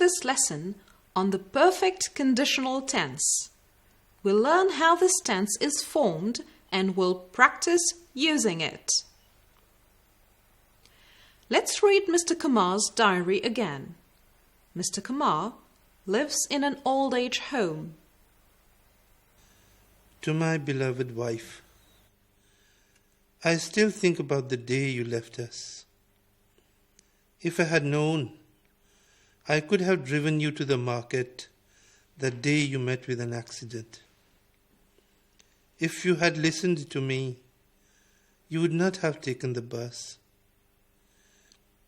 this lesson on the perfect conditional tense. We'll learn how this tense is formed and we'll practice using it. Let's read Mr. Kumar's diary again. Mr. Kumar lives in an old-age home. To my beloved wife, I still think about the day you left us. If I had known, I could have driven you to the market that day you met with an accident. If you had listened to me, you would not have taken the bus.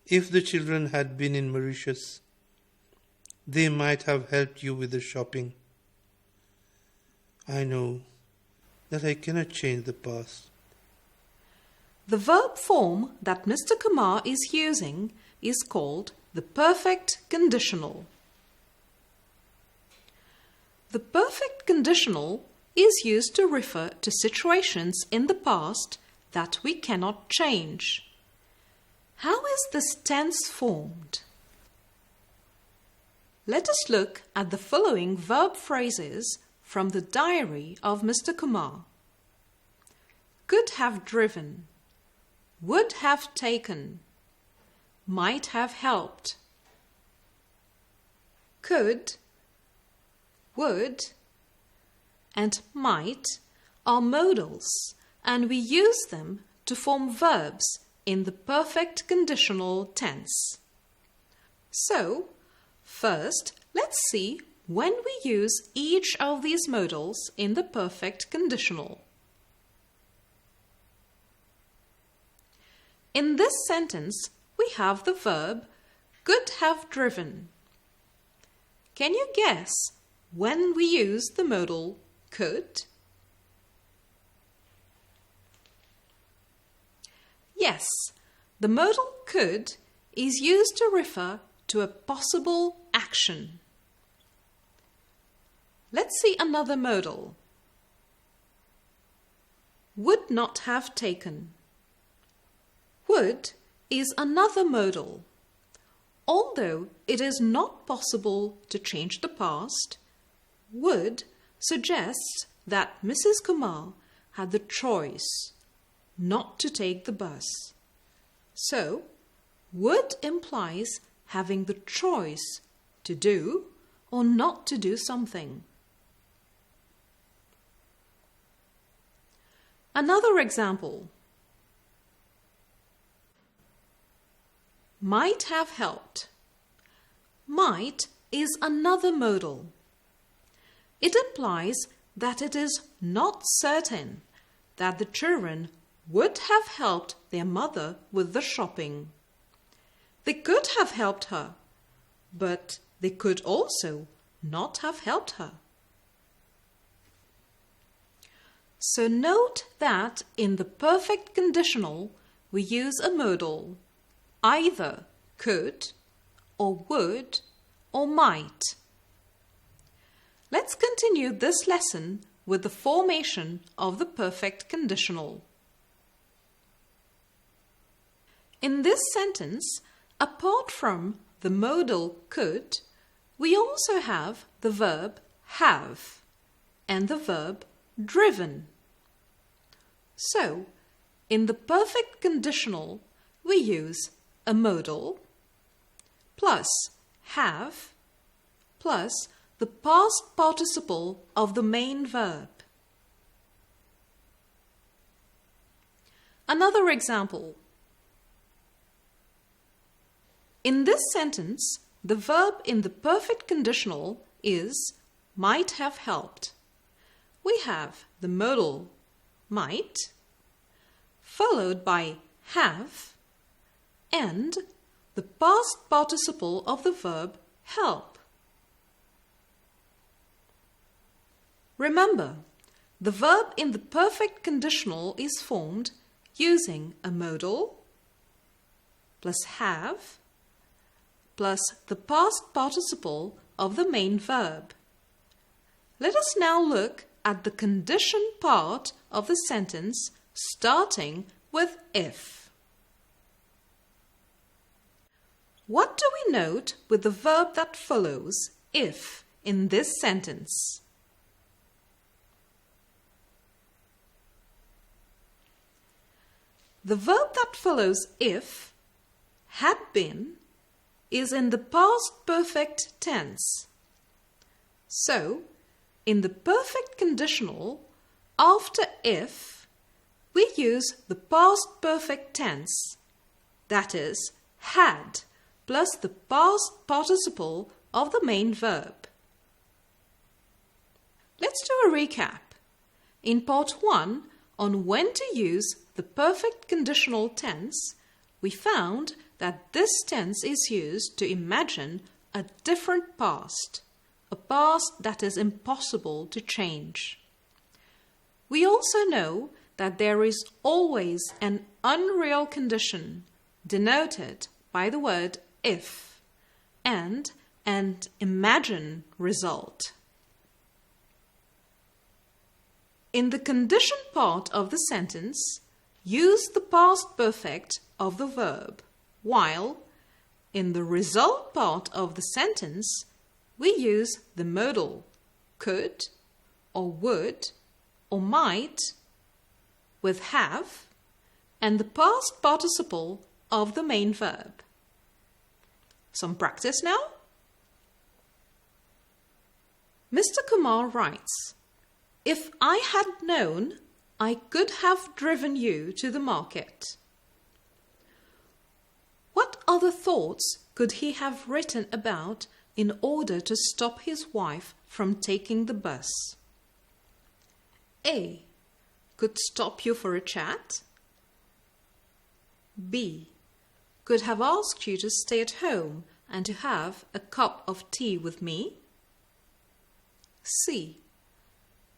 If the children had been in Mauritius, they might have helped you with the shopping. I know that I cannot change the past. The verb form that Mr. Kumar is using is called the perfect conditional. The perfect conditional is used to refer to situations in the past that we cannot change. How is this tense formed? Let us look at the following verb phrases from the diary of Mr. Kumar. Could have driven, would have taken, might have helped. Could, would, and might are modals, and we use them to form verbs in the perfect conditional tense. So, first, let's see when we use each of these modals in the perfect conditional. In this sentence, we have the verb could have driven. Can you guess when we use the modal could? Yes, the modal could is used to refer to a possible action. Let's see another modal. Would not have taken. Would is another modal. Although it is not possible to change the past, would suggests that Mrs. Kumar had the choice not to take the bus. So, would implies having the choice to do or not to do something. Another example. Might have helped. Might is another modal. It implies that it is not certain that the children would have helped their mother with the shopping. They could have helped her, but they could also not have helped her. So note that in the perfect conditional, we use a modal, either could or would or might. Let's continue this lesson with the formation of the perfect conditional. In this sentence, apart from the modal could, we also have the verb have and the verb driven. So, in the perfect conditional, we use a modal plus have plus the past participle of the main verb. Another example. In this sentence, the verb in the perfect conditional is might have helped. We have the modal might, followed by have, and the past participle of the verb help. Remember, the verb in the perfect conditional is formed using a modal plus have plus the past participle of the main verb. Let us now look at the condition part of the sentence starting with if. What do we note with the verb that follows if in this sentence? The verb that follows if, had been, is in the past perfect tense. So, in the perfect conditional, after if, we use the past perfect tense, that is, had, plus the past participle of the main verb. Let's do a recap. In part 1, on when to use the perfect conditional tense, we found that this tense is used to imagine a different past, a past that is impossible to change. We also know that there is always an unreal condition denoted by the word if and an imagine result. In the condition part of the sentence, use the past perfect of the verb, while in the result part of the sentence, we use the modal could or would or might with have and the past participle of the main verb. Some practice now. Mr. Kumar writes, "If I had known, I could have driven you to the market." What other thoughts could he have written about in order to stop his wife from taking the bus? A. Could stop you for a chat. B. Could have asked you to stay at home and to have a cup of tea with me. C.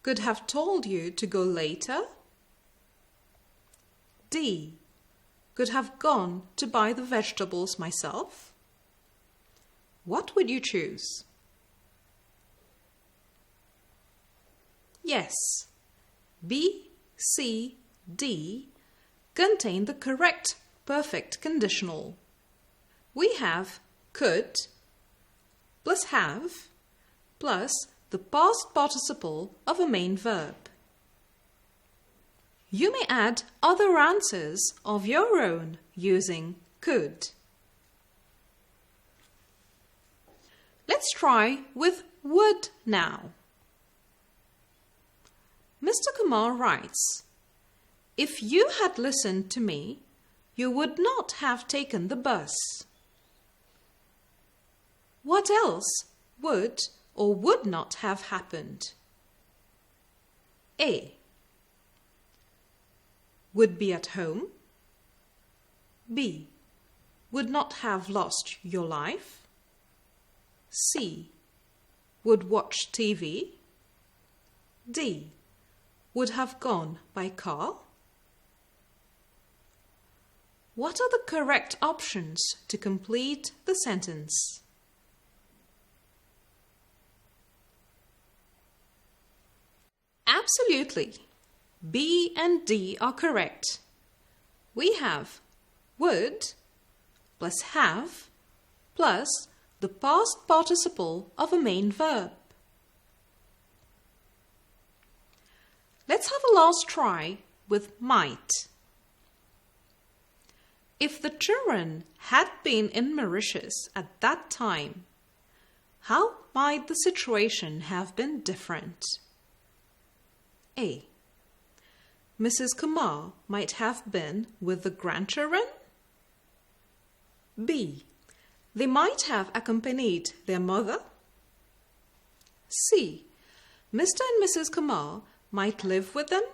Could have told you to go later. D. Could have gone to buy the vegetables myself. What would you choose? Yes, B, C, D contain the correct perfect conditional. We have could plus have plus the past participle of a main verb. You may add other answers of your own using could. Let's try with would now. Mr. Kumar writes, "If you had listened to me, you would not have taken the bus." What else would or would not have happened? A. Would be at home. B. Would not have lost your life. C. Would watch TV. D. Would have gone by car. What are the correct options to complete the sentence? Absolutely. B and D are correct. We have would plus have plus the past participle of a main verb. Let's have a last try with might. If the children had been in Mauritius at that time, how might the situation have been different? A. Mrs. Kumar might have been with the grandchildren. B. They might have accompanied their mother. C. Mr. and Mrs. Kumar might live with them.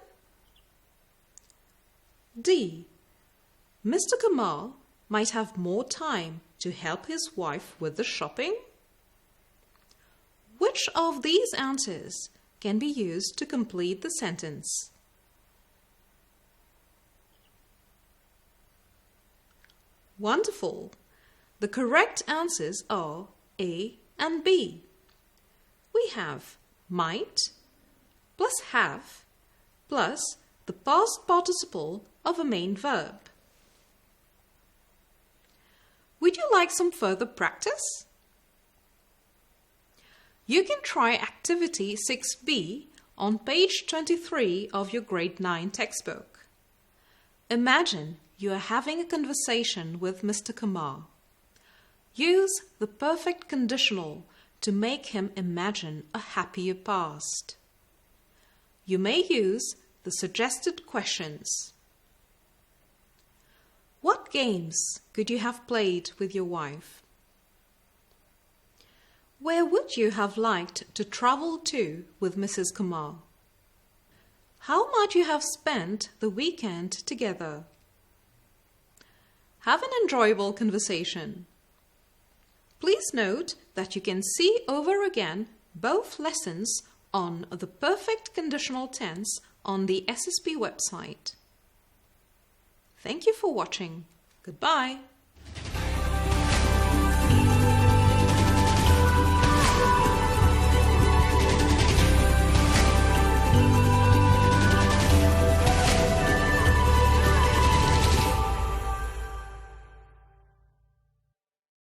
D. Mr. Kumar might have more time to help his wife with the shopping. Which of these answers can be used to complete the sentence? Wonderful! The correct answers are A and B. We have might plus have plus the past participle of a main verb. Would you like some further practice? You can try activity 6b on page 23 of your grade 9 textbook. Imagine you are having a conversation with Mr. Kumar. Use the perfect conditional to make him imagine a happier past. You may use the suggested questions. What games could you have played with your wife? Where would you have liked to travel to with Mrs. Kumar? How might you have spent the weekend together? Have an enjoyable conversation. Please note that you can see over again both lessons on the perfect conditional tense on the SSP website. Thank you for watching. Goodbye.